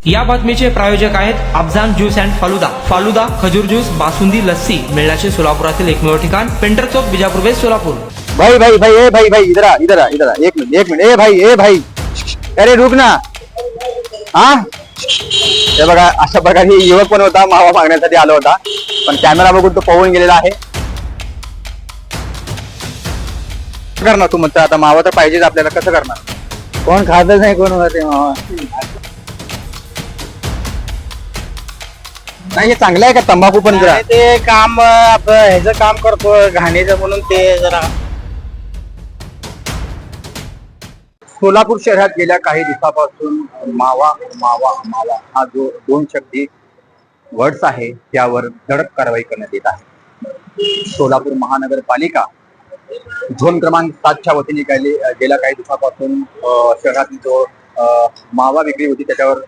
या बातमीचे प्रायोजक आहेत अफजान ज्यूस अँड फालुदा खजूर ज्यूस बासुंदी लस्सी मिळण्याचे सोलापुरातील एकमेव ठिकाण पेंटर चौक बिजापूर वेस्ट सोलापूर। भाई भाई भाई ए भाई भाई इधर आ एक मिनिट ए भाई अरे रुक ना। हा हे बघा अशा प्रकारे युवक पण होता, मावा मागण्यासाठी आला होता, पण कॅमेरा बघून तो पळून गेलेला आहे। करणार तू म्हणतो आता मावा तर पाहिजेच आपल्याला, कसं करणार? कोण खातच नाही, कोण होते मावा नाही। हे चांगलं आहे का तंबाखू पण जरा ते काम ह्याचं काम करतो घाणीचं, म्हणून ते जरा सोलापूर शहरात गेल्या काही दिवसापासून मावा मावा मावा हा जो दोन शब्दी वर्ड्स आहे त्यावर धडक कारवाई करण्यात येत आहे। सोलापूर महानगरपालिका झोन क्रमांक 7च्या वतीने गेल्या काही दिवसापासून शहरातील जो मावा विक्री होती त्याच्यावर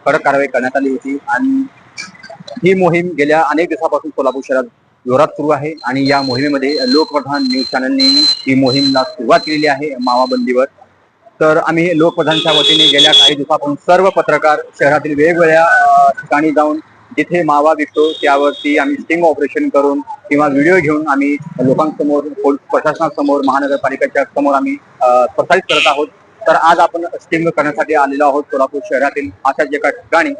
कडक कारवाई करण्यात आली होती आणि ही मोहीम गेल्या अनेक दिवसापासून सोलापूर शहरात जोरात सुरू आहे आणि या मोहिमेमध्ये लोकप्रधान न्यूज चॅनलने ही मोहीमला सुरुवात केलेली आहे मावा बंदीवर। तर आम्ही लोकप्रधानच्या वतीने गेल्या काही दिवसापासून सर्व पत्रकार शहरातील वेगवेगळ्या ठिकाणी जाऊन जिथे मावा विकतो त्यावरती आम्ही स्टिंग ऑपरेशन करून किंवा व्हिडिओ घेऊन आम्ही लोकांसमोर, पोलीस प्रशासनासमोर, महानगरपालिकेच्या समोर आम्ही प्रसारित करत आहोत। तर आज आपण स्टिंग करण्यासाठी आलेलो आहोत सोलापूर शहरातील अशाच एका ठिकाणी।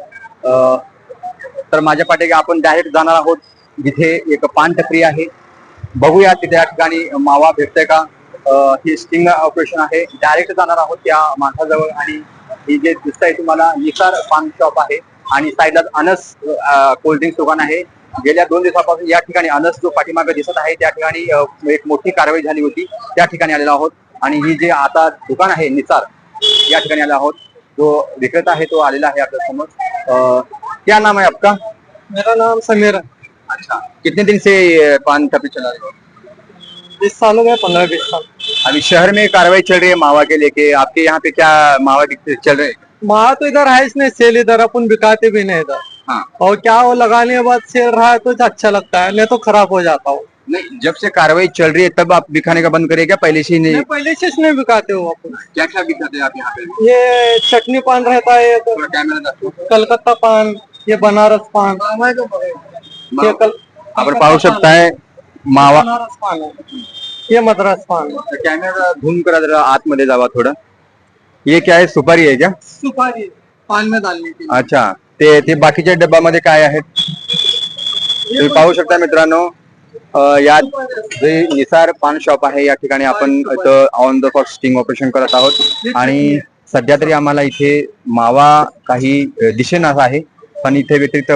तर माझ्या पाठी आपण डायरेक्ट जाणार आहोत जिथे एक पान टपरी आहे, बघूया तिथे या ठिकाणी मावा भेटतोय का। ही स्टिंग ऑपरेशन आहे, डायरेक्ट जाणार आहोत त्या माणसाजवळ आणि ही जे दिसतंय तुम्हाला निसार पान शॉप आहे आणि साईडला अनस कोल्ड्रिंक्स दुकान आहे। गेल्या 2 दिवसापासून या ठिकाणी अनस जो पाठीमागे दिसत आहे त्या ठिकाणी एक मोठी कारवाई झाली होती, त्या ठिकाणी आलेलो आहोत आणि ही जे आता दुकान आहे निसार या ठिकाणी आलो आहोत। जो विक्रेता आहे तो आलेला आहे आपल्या समोर। क्या नाम है आपका? मेरा नाम समीर है। अच्छा, कितने दिन से पान टपरी चला रहे हो? 20 साल हो गए, 15-20 साल। अभी शहर में कार्रवाई चल रही है मावा के लेके, आपके यहाँ पे क्या मावा चल रहे हैं? वहाँ तो इधर है नहीं सेल, इधर अपन बिकाते भी नहीं इधर। हाँ। और क्या वो लगाने के बाद सेल रहा है तो अच्छा लगता है, नहीं तो खराब हो जाता हो। नहीं, जब से कार्रवाई चल रही है तब आप दिखाने का बंद करें क्या, पहले से ही नहीं? नहीं, पहले से नहीं बिकाते हो अपन। क्या क्या दिखाते हैं आप यहाँ पे? ये चटनी पान रहता है, थोड़ा कैमरा दाखवो। कलकत्ता पान, ये बनारस पान, ये आपण पाहू शकताय मावा। बनारस पान है, ये मद्रास पान है। कॅमेरा झूम करा जरा, आतमध्ये जावा थोडं। ये क्या है, सुपारी है क्या? सुपारी पान में डालने की। अच्छा, ते बाकीच्या डब्यामध्ये काय आहेत तुम्ही पाहू शकता मित्रांनो। या जे निसार पान शॉप आहे या ठिकाणी आपण इथं on the spot sting operation करत आहोत आणि सध्या तरी आम्हाला इथे मावा काही दिसेनाच आहे, पण इथे व्यतिरिक्त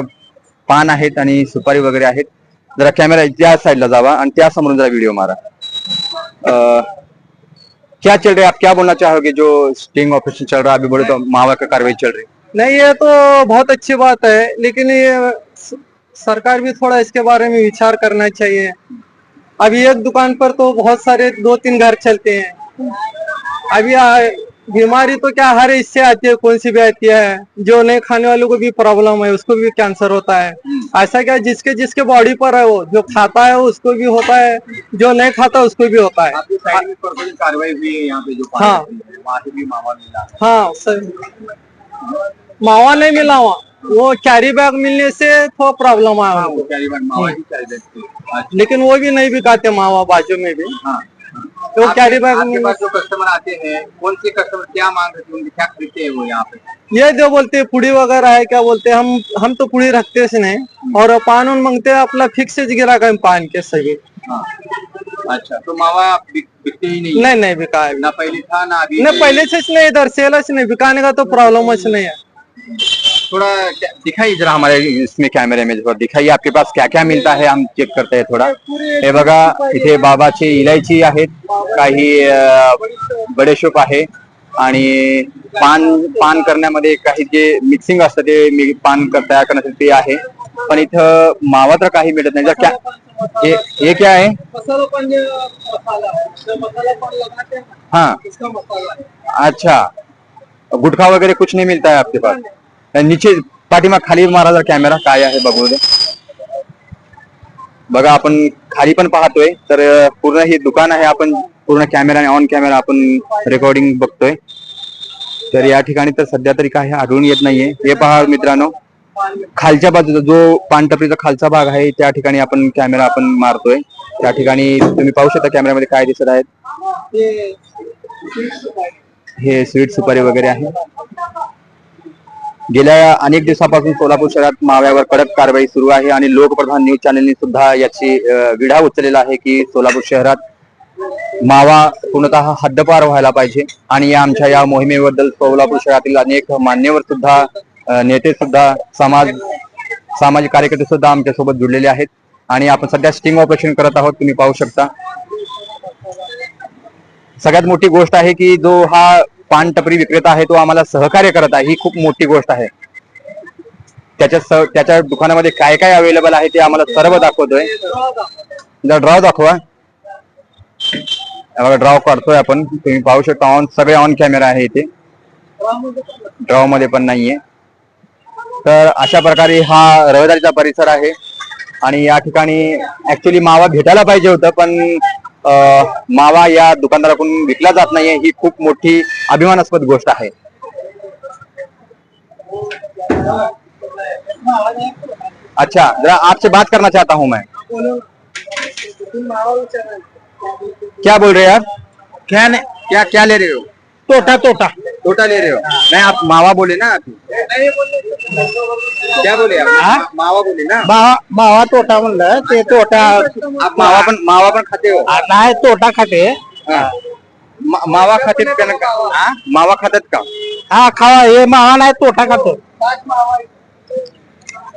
पान आहेत आणि सुपारी वगैरे आहेत। जरा कॅमेरा त्या साइडला जावा आणि त्या समोरून जरा व्हिडिओ मारा। क्या चल रहा है, आप क्या बोलना चाहोगे जो स्टिंग ऑपरेशन चल रहा है अभी, बोले तो मावा का कार्रवाई चल रही है? नहीं, ये तो बहुत अच्छी बात है, लेकिन ये सरकार भी थोड़ा इसके बारे में विचार करना चाहिए। अभी एक दुकान पर तो बहुत सारे 2-3 घर चलते हैं। अभी बीमारी तो क्या हर इससे आती है, कौन सी भी आती है। जो नहीं खाने वालों को भी प्रॉब्लम है, उसको भी कैंसर होता है। ऐसा क्या जिसके जिसके बॉडी पर है, वो जो खाता है उसको भी होता है, जो नहीं खाता उसको भी होता है। कार्रवाई हुई है यहाँ पे जो हाँ। वहाँ से भी मावा मिला। हाँ सर, मावा नहीं मिला वहाँ, वो कैरी बैग मिलने से थोड़ा प्रॉब्लम आया उनको। लेकिन वो भी नहीं बिकाते मावा बाजू में भी। तो कैरी बैग आपके पास जो कस्टमर आते हैं, कौन से कस्टमर क्या मांग रहे हैं, क्या खरीदते हैं वो यहाँ पे? ये जो बोलते हैं पुड़ी वगैरह है, क्या बोलते हैं, हम तो पुड़ी रखते से नहीं, और पान उन मांगते हैं अपना फिक्स गिरा कर पान के सभी। अच्छा, तो मावा आप बिकते ही नहीं? नहीं बिका है, ना पहले था ना अभी? नहीं पहले से नहीं, इधर सेल से नहीं, बिकाने का तो प्रॉब्लम नहीं है। थोड़ा दिखाइए जरा हमारे इसमें कैमरे में, थोड़ा दिखाइए आपके पास क्या क्या मिलता है, हम चेक करते हैं थोड़ा। हे बघा इथे बाबाची इलायची आहेत, काही बडेशोप आहे आणि पान करण्यामध्ये काही जे मिक्सिंग असतं ते पान तयार करण्यासाठी ते आहे, पण इथं मावा तर काही मिळत नाही। क्या ये क्या है? हाँ, अच्छा, गुटखा वगैरह कुछ नहीं मिलता है आपके पास? नीचे पाठीमाग खाली मारा जर कॅमेरा, काय आहे बघू दे। बघा आपण खाली पण पाहतोय, तर पूर्ण ही दुकान आहे, आपण पूर्ण कॅमेरा ऑन कॅमेरा आपण रेकॉर्डिंग बघतोय। तर या ठिकाणी तर सध्या तरी काही आढळून येत नाहीये. हे पहा मित्रांनो, खालच्या बाजूचा जो पानटपरीचा खालचा भाग आहे त्या ठिकाणी आपण कॅमेरा आपण मारतोय. त्या ठिकाणी तुम्ही पाहू शकता कॅमेऱ्यामध्ये काय दिसत आहेत. हे स्वीट सुपारी वगैरे आहे. गेल्या अनेक दिवसापासून सोलापूर शहरात माव्यावर कडक कारवाई सुरू आहे आणि लोकप्रधान न्यूज चॅनलने सुद्धा याची विडा उचललेला आहे की सोलापूर शहरात मावा पूर्णतः हद्दपार व्हायला पाहिजे. आणि आमच्या या मोहिमेबद्दल सोलापूर शहरातील अनेक मान्यवर सुद्धा, नेते सुद्धा, सामाजिक कार्यकर्ते सुद्धा आमच्या सोबत जुडलेले आहेत. आणि आपण सध्या स्टिंग ऑपरेशन करत आहोत. तुम्ही पाहू शकता. सगळ्यात मोठी गोष्ट आहे की जो हा पान टपरी विक्रेता आहे तो आम्हाला सहकार्य करत आहे. ही खूप मोठी गोष्ट आहे. त्याच्या दुकानामध्ये काय काय अवेलेबल आहे ते आम्हाला सर्व दाखवतोय. ड्रॉ दाखवा. ड्रॉ काढतोय आपण. तुम्ही पाहू शकता सगळे ऑन कॅमेरा आहे इथे. ड्रॉ मध्ये पण नाहीये. तर अशा प्रकारे हा रहदारीचा परिसर आहे. आणि या ठिकाणी ऍक्च्युली मावा भेटायला पाहिजे होतं पण मावा या दुकानदाराकडून विकला जात नाहीये. ही खूप मोठी अभिमानास्पद गोष्ट आहे. अच्छा, जरा आपसे बात करना चाहता हूं मैं. क्या बोल रहे हैं आप? क्या क्या क्या ले रहे हो? टोटा ले रहे हो? नहीं, आप मावा बोले ना. क्या बोले आप? मावा बोले ना. मावा तोटा म्हणलं ते तोटा. आप मावा पण खाते हो? नाही तोटा खाते. मावा खातेत का? मावा खातात का? हा खावा. हे मावा नाही तोटा खातो.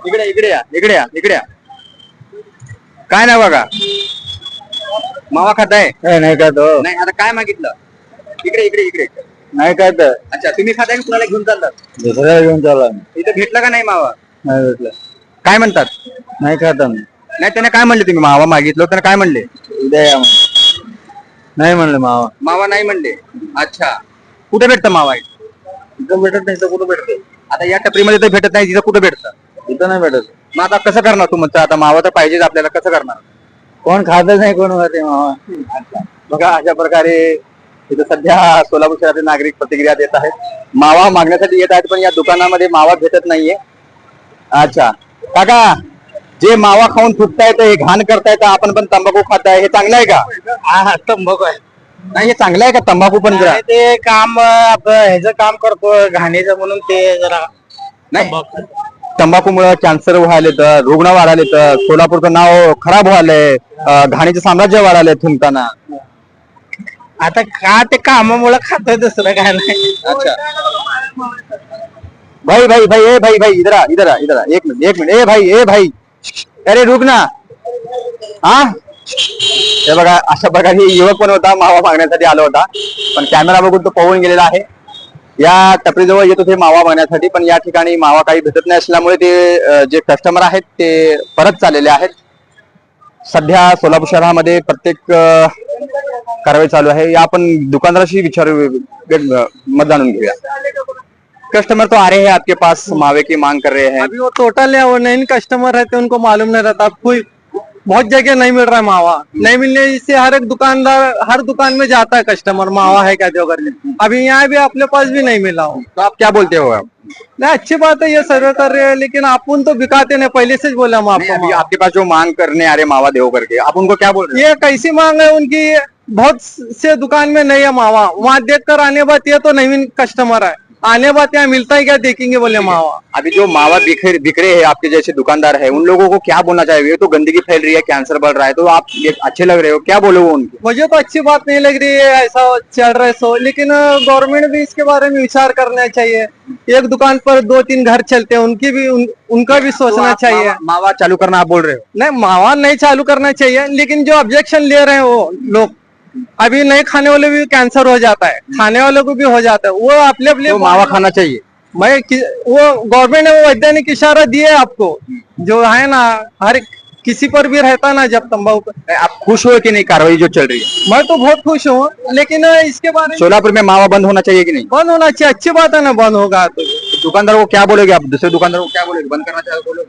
इकडे या. काय नाही बघा. मावा खाताय? नाही खातो. नाही, आता काय मागितलं? इकडे. नाही खात. अच्छा, तुम्ही खाताय का कुणाला घेऊन चालतात? दुसऱ्या घेऊन चालला. इथं भेटलं का नाही मावा? नाही भेटलं. काय म्हणतात? नाही खाता. नाही, त्याने काय म्हणले? तुम्ही मावा मागितलं त्याने काय म्हणले? उद्या या. नाही म्हणलं मावा नाही म्हणले. अच्छा, कुठे भेटतं मावा? इथं भेटत नाही तर कुठं भेटत? आता या टपरीमध्ये तर भेटत नाही, तिथं कुठं भेटतं? इथं नाही भेटत. मग आता कसं करणार तू? म्हणता आता मावा तर पाहिजेच आपल्याला, कसं करणार? कोण खातच नाही, कोण खाते मावा. अच्छा, बघा अशा प्रकारे इथं सध्या सोलापूर शहरातील नागरिक प्रतिक्रिया देत आहेत. मावा मागण्यासाठी येत आहेत पण या दुकानामध्ये मावा भेटत नाहीये. अच्छा काका, जे मावा खाऊन थुकतायत, हे घाण करतायत, आपण पण तंबाखू खाताय, हे चांगलं आहे का? हा तंबाखू आहे. नाही, हे चांगलं आहे का तंबाखू पण? जरा ते काम ह्याचं काम करतो घाणीचं म्हणून ते जरा नाही. तंबाखूमुळे कॅन्सर व्हायलेत, रुग्ण वाढालेत, सोलापूरचं नाव खराब व्हायलंय, घाणीचं साम्राज्य वाढालंय थुंकताना. आता का ते कामामुळे खातोय, दुसरं काय नाही. अच्छा, भाई ए भाई इधर आ. एक मिनिट ए भाई अरे रुक ना. हा, हे बघा अशा प्रकारे युवक पण होता, मावा मागण्यासाठी आला होता पण कॅमेरा बघून तो पळून गेलेला आहे. या टपरीजवळ येत होते मावा मागण्यासाठी पण या ठिकाणी मावा काही भेटत नाही असल्यामुळे ते जे कस्टमर आहेत ते परत चाललेले आहेत. सध्या सोलापूर शहरामध्ये प्रत्येक कारवाई चालू आहे. या आपण दुकानदाराशी मत जाणून घेऊया. कस्टमर तो आ रहे हैं आपके पास, मावे की मांग कर रहे हैं. अभी वो टोटल है, वो नए कस्टमर रहते हैं, उनको मालूम नहीं रहता. कोई बहुत जगह नहीं मिल रहा है मावा. नहीं मिलने से हर एक दुकानदार हर दुकान में जाता है कस्टमर, मावा है क्या जो करके. अभी यहाँ भी अपने पास भी नहीं मिला हो. तो आप क्या बोलते हो? नहीं, अच्छी बात है ये सर्वे कर रहे हैं, लेकिन अपन तो बिकाते नहीं, पहले से बोला हम नहीं, अभी आपको. आपके पास जो मांग करने आ रहे मावा देव करके, आप उनको क्या बोल रहे ये कैसी मांग है उनकी? बहुत से दुकान में नहीं है मावा, वहाँ देख कर आने बात ये तो नवीन कस्टमर है, आने बात यहाँ मिलता है क्या देखेंगे बोले मावा. अभी जो मावा बिक रहे हैं आपके जैसे दुकानदार है, उन लोगों को क्या बोलना चाहिए? ये तो गंदगी फैल रही है, कैंसर बढ़ रहा है, तो आप ये अच्छे लग रहे हो, क्या बोले वो उनको? मुझे तो अच्छी बात नहीं लग रही है ऐसा चल रहा है सो, लेकिन गवर्नमेंट भी इसके बारे में विचार करना चाहिए. एक दुकान पर 2-3 घर चलते हैं, उनकी भी उनका भी सोचना चाहिए. मावा चालू करना आप बोल रहे हो? नहीं, मावा नहीं चालू करना चाहिए, लेकिन जो ऑब्जेक्शन ले रहे हैं वो लोग, अभी नहीं खाने वाले भी कैंसर हो जाता है, खाने वालों को भी हो जाता है, वो अपने तो मावा खाना चाहिए. वो गवर्नमेंट ने वो वैज्ञानिक इशारा दिए आपको, जो है ना हर किसी पर भी रहता ना जब तंबाकू. आप खुश हो कि नहीं कार्रवाई जो चल रही है? मैं तो बहुत खुश हूँ, लेकिन इसके बारे में सोलापुर में मावा बंद होना चाहिए कि नहीं? बंद होना चाहिए. अच्छी बात है ना, बंद होगा तो. दुकानदार को क्या बोलोगे आप? दूसरे दुकानदार को क्या बोलोगे? बंद करना चाहिए बोलोगे?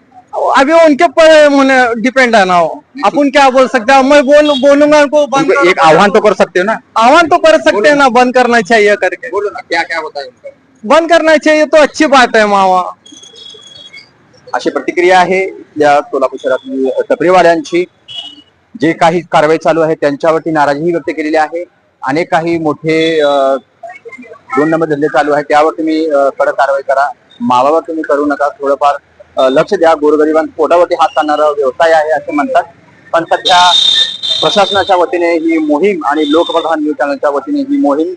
अभी वो उनके पर डिपेंड है ना, वो अपन क्या बोल सकते हैं. मैं बोलूंगा उनको बंद उनको एक आह्वान तो कर सकते हो ना? आह्वान तो कर सकते हैं ना, बंद करना चाहिए करके. बोलो ना, क्या क्या होता है उनका? बंद करना चाहिए तो अच्छी बात है मावा। अशी प्रतिक्रिया आहे या सोलापूर शहरातील टपरीवाल्यांची. जे काही कारवाई चालू आहे त्यांच्यावरती नाराजीही व्यक्त केलेली आहे. अनेक काही मोठे 2 नंबर धंदे चालू आहे त्यावर तुम्ही कडक कारवाई करा, मावावर तुम्ही करू नका, थोडंफार लक्ष द्या. गोरगरिबांच्या पोटावरती हात आणणारा व्यवसाय आहे असे म्हणतात. पण सध्या प्रशासनाच्या वतीने ही मोहीम आणि लोकप्रधान न्यूज चॅनलच्या वतीने ही मोहीम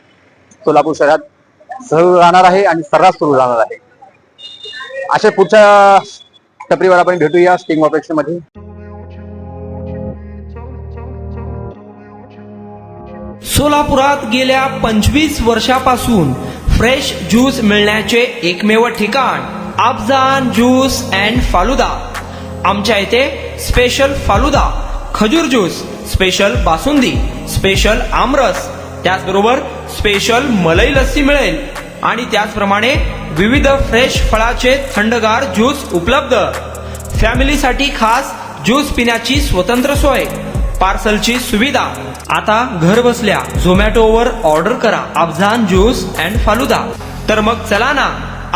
सोलापूर शहरात सुरू राहणार आहे आणि सर्रास सुरू राहणार आहे. अशा पुढच्या टपरीवर आपण भेटूया स्टिंग ऑपरेशन मध्ये. सोलापुरात गेल्या 25 वर्षापासून फ्रेश ज्यूस मिळण्याचे एकमेव ठिकाण अफजान ज्यूस अँड फालुदा. आमच्या इथे स्पेशल फालुदा, खजूर ज्यूस, स्पेशल बासुंदी, स्पेशल आमरस, त्याचबरोबर स्पेशल मलई लस्सी मिळेल आणि त्याचप्रमाणे विविध फ्रेश फळाचे थंडगार ज्यूस उपलब्ध. फॅमिलीसाठी खास ज्यूस पिण्याची स्वतंत्र सोय, पार्सलची सुविधा. आता घर बसल्या झोमॅटोवर ऑर्डर करा अफजान ज्यूस अँड फालुदा. तर मग चला ना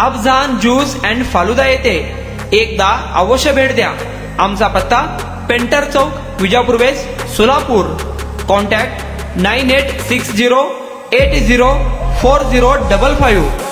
अफजान ज्यूस अँड फालुदा येथे एकदा अवश्य भेट द्या. आमचा पत्ता पेंटर चौक, विजापूर वेस्ट, सोलापूर. कॉन्टॅक्ट 9860804055.